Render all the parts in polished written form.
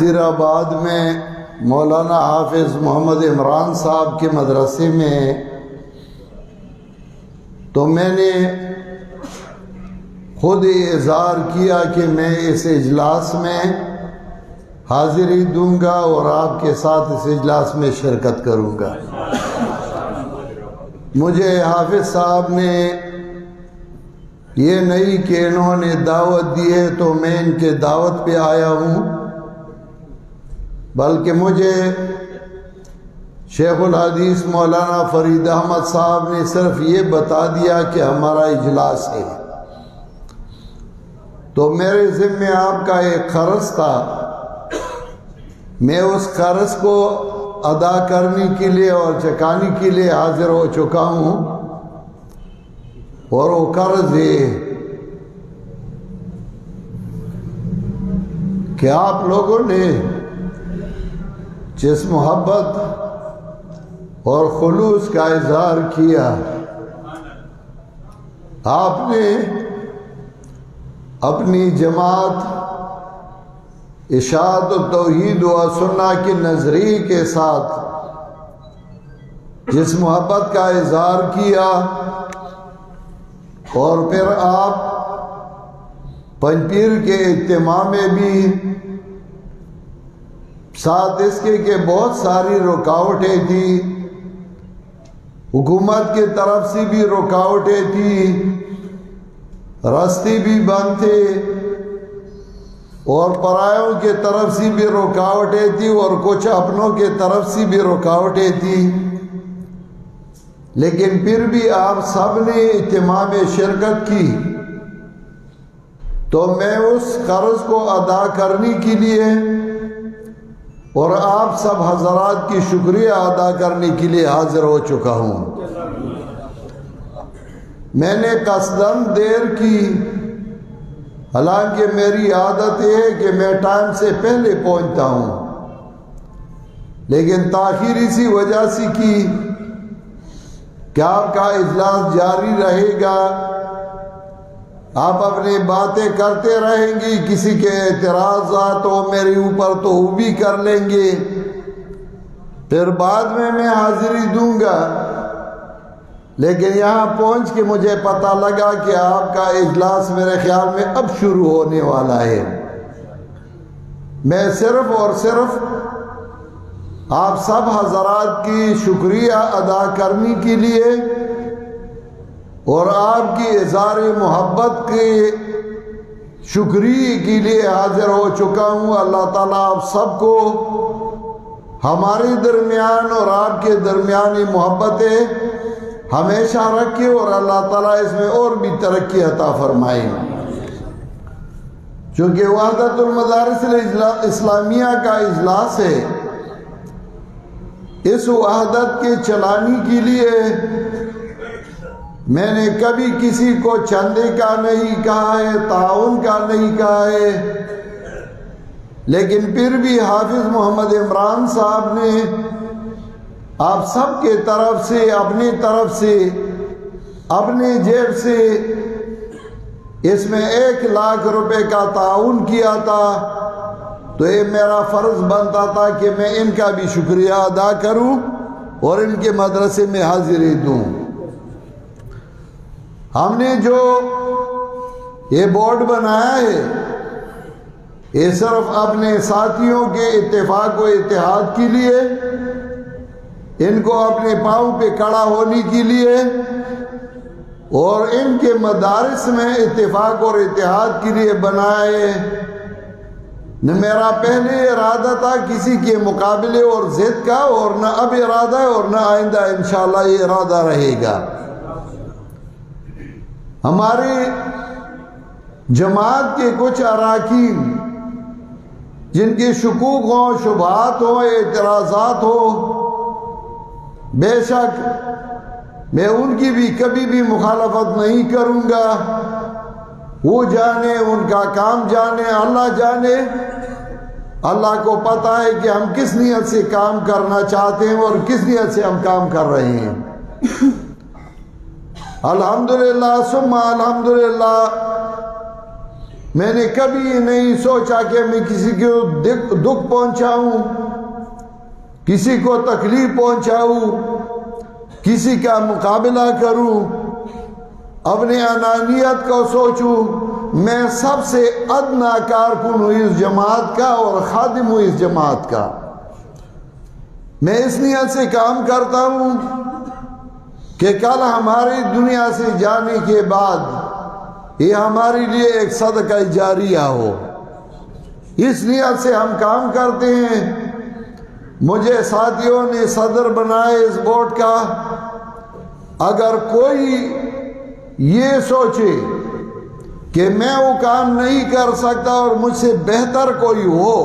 وزیر آباد میں مولانا حافظ محمد عمران صاحب کے مدرسے میں، تو میں نے خود اظہار کیا کہ میں اس اجلاس میں حاضری دوں گا اور آپ کے ساتھ اس اجلاس میں شرکت کروں گا۔ مجھے حافظ صاحب نے یہ نہیں کہ انہوں نے دعوت دی ہے تو میں ان کے دعوت پہ آیا ہوں، بلکہ مجھے شیخ الحدیث مولانا فرید احمد صاحب نے صرف یہ بتا دیا کہ ہمارا اجلاس ہے، تو میرے ذمہ آپ کا ایک قرض تھا، میں اس قرض کو ادا کرنے کے لیے اور چکانے کے لیے حاضر ہو چکا ہوں، اور وہ قرض ہے کہ آپ لوگوں نے جس محبت اور خلوص کا اظہار کیا، آپ نے اپنی جماعت اشاعت التوحید و سنہ کے نظریے کے ساتھ جس محبت کا اظہار کیا، اور پھر آپ پنجپیر کے اجتماع میں بھی ساتھ اس کے کہ بہت ساری رکاوٹیں تھیں، حکومت کی طرف سے بھی رکاوٹیں تھیں، راستے بھی بند تھے، اور پرایوں کی طرف سے بھی رکاوٹیں تھیں، اور کچھ اپنوں کی طرف سے بھی رکاوٹیں تھیں، لیکن پھر بھی آپ سب نے اجتماع میں شرکت کی، تو میں اس قرض کو ادا کرنے کے لیے اور آپ سب حضرات کی شکریہ ادا کرنے کے لیے حاضر ہو چکا ہوں۔ میں نے قصداً دیر کی، حالانکہ میری عادت یہ ہے کہ میں ٹائم سے پہلے پہنچتا ہوں، لیکن تاخیر اسی وجہ سے کی کہ آپ کا اجلاس جاری رہے گا، آپ اپنی باتیں کرتے رہیں گی، کسی کے اعتراضات ہو میرے اوپر تو وہ بھی کر لیں گے، پھر بعد میں حاضری دوں گا، لیکن یہاں پہنچ کے مجھے پتہ لگا کہ آپ کا اجلاس میرے خیال میں اب شروع ہونے والا ہے۔ میں صرف اور صرف آپ سب حضرات کی شکریہ ادا کرنے کے لیے اور آپ کی اظہار محبت کے شکریہ کے لیے حاضر ہو چکا ہوں۔ اللہ تعالیٰ آپ سب کو ہمارے درمیان اور آپ کے درمیانی محبتیں ہمیشہ رکھے، اور اللہ تعالیٰ اس میں اور بھی ترقی عطا فرمائے۔ چونکہ وحدت المدارس اسلامیہ کا اجلاس ہے، اس وحدت کے چلانے کے لیے میں نے کبھی کسی کو چندے کا نہیں کہا ہے، تعاون کا نہیں کہا ہے، لیکن پھر بھی حافظ محمد عمران صاحب نے آپ سب کے طرف سے اپنی طرف سے اپنی جیب سے اس میں 1,00,000 روپے کا تعاون کیا تھا، تو یہ میرا فرض بنتا تھا کہ میں ان کا بھی شکریہ ادا کروں اور ان کے مدرسے میں حاضری دوں۔ ہم نے جو یہ بورڈ بنایا ہے، یہ صرف اپنے ساتھیوں کے اتفاق و اتحاد کے لیے، ان کو اپنے پاؤں پہ کھڑا ہونے کے لیے اور ان کے مدارس میں اتفاق اور اتحاد کے لیے بنایا ہے۔ نہ میرا پہلے ارادہ تھا کسی کے مقابلے اور ضد کا، اور نہ اب ارادہ ہے اور نہ آئندہ انشاءاللہ یہ ارادہ رہے گا۔ ہماری جماعت کے کچھ اراکین جن کے شکوک ہوں، شبہات ہوں، اعتراضات ہوں، بے شک میں ان کی بھی کبھی بھی مخالفت نہیں کروں گا، وہ جانے، ان کا کام جانے، اللہ جانے، اللہ کو پتہ ہے کہ ہم کس نیت سے کام کرنا چاہتے ہیں اور کس نیت سے ہم کام کر رہے ہیں۔ الحمدللہ ثم الحمدللہ میں نے کبھی نہیں سوچا کہ میں کسی کو دکھ پہنچاؤں، کسی کو تکلیف پہنچاؤں، کسی کا مقابلہ کروں، اپنے انانیت کو سوچوں۔ میں سب سے ادنا کارکن ہوں اس جماعت کا اور خادم ہوں اس جماعت کا۔ میں اس نیت سے کام کرتا ہوں کہ کل ہماری دنیا سے جانے کے بعد یہ ہمارے لیے ایک صدقہ جاریہ ہو، اس نیت سے ہم کام کرتے ہیں۔ مجھے ساتھیوں نے صدر بنائے اس بورڈ کا۔ اگر کوئی یہ سوچے کہ میں وہ کام نہیں کر سکتا اور مجھ سے بہتر کوئی ہو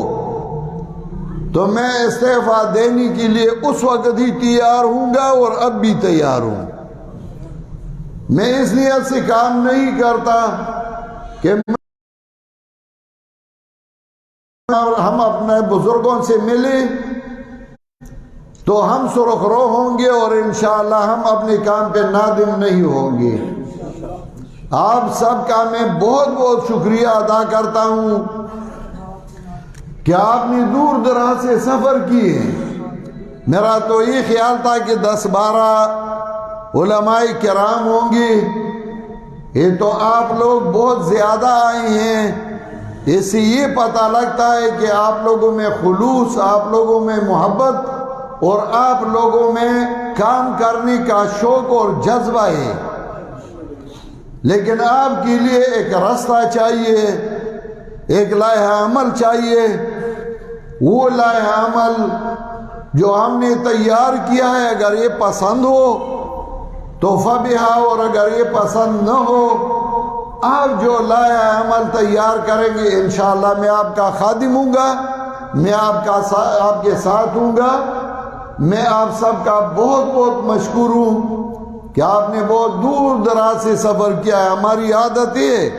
تو میں استعفیٰ دینے کے لیے اس وقت ہی تیار ہوں گا اور اب بھی تیار ہوں۔ میں اس نیت سے کام نہیں کرتا کہ ہم اپنے بزرگوں سے ملیں تو ہم سرخ رو ہوں گے اور انشاءاللہ ہم اپنے کام پہ نادم نہیں ہوں گے۔ آپ سب کا میں بہت بہت شکریہ ادا کرتا ہوں کہ آپ نے دور دراز سے سفر کیے۔ میرا تو یہ خیال تھا کہ 10-12 علماء کرام ہوں گے، یہ تو آپ لوگ بہت زیادہ آئے ہیں۔ اس سے یہ پتہ لگتا ہے کہ آپ لوگوں میں خلوص، آپ لوگوں میں محبت اور آپ لوگوں میں کام کرنے کا شوق اور جذبہ ہے۔ لیکن آپ کے لیے ایک راستہ چاہیے، ایک لائحہ عمل چاہیے۔ وہ لائحہ عمل جو ہم نے تیار کیا ہے، اگر یہ پسند ہو تو فبہا، اور اگر یہ پسند نہ ہو، آپ جو لائحہ عمل تیار کریں گے انشاءاللہ میں آپ کا خادم ہوں گا، میں آپ کے ساتھ ہوں گا۔ میں آپ سب کا بہت بہت مشکور ہوں کہ آپ نے بہت دور دراز سے سفر کیا ہے۔ ہماری عادت ہے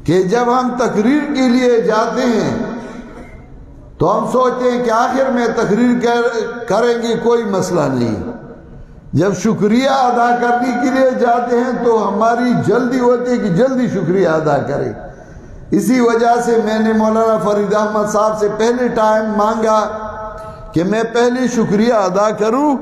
کہ جب ہم تقریر کے لیے جاتے ہیں تو ہم سوچتے ہیں کہ آخر میں تقریر کریں گے، کوئی مسئلہ نہیں۔ جب شکریہ ادا کرنے کے لیے جاتے ہیں تو ہماری جلدی ہوتی ہے کہ جلدی شکریہ ادا کریں۔ اسی وجہ سے میں نے مولانا فرید احمد صاحب سے پہلے ٹائم مانگا کہ میں پہلے شکریہ ادا کروں،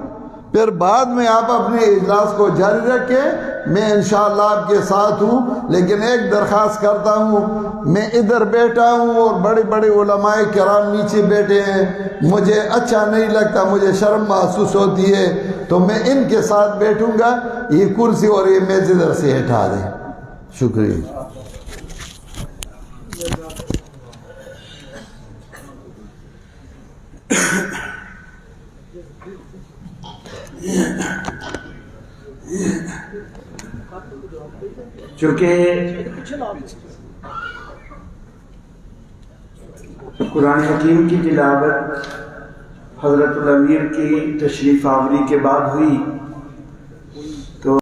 پھر بعد میں آپ اپنے اجلاس کو جاری رکھیں۔ میں انشاءاللہ آپ کے ساتھ ہوں، لیکن ایک درخواست کرتا ہوں، میں ادھر بیٹھا ہوں اور بڑے بڑے علماء کرام نیچے بیٹھے ہیں، مجھے اچھا نہیں لگتا، مجھے شرم محسوس ہوتی ہے، تو میں ان کے ساتھ بیٹھوں گا۔ یہ کرسی اور یہ میز ادھر سے ہٹا دیں۔ شکریہ۔ چونکہ قرآن حکیم کی تلاوت حضرت الامیر کی تشریف آوری کے بعد ہوئی،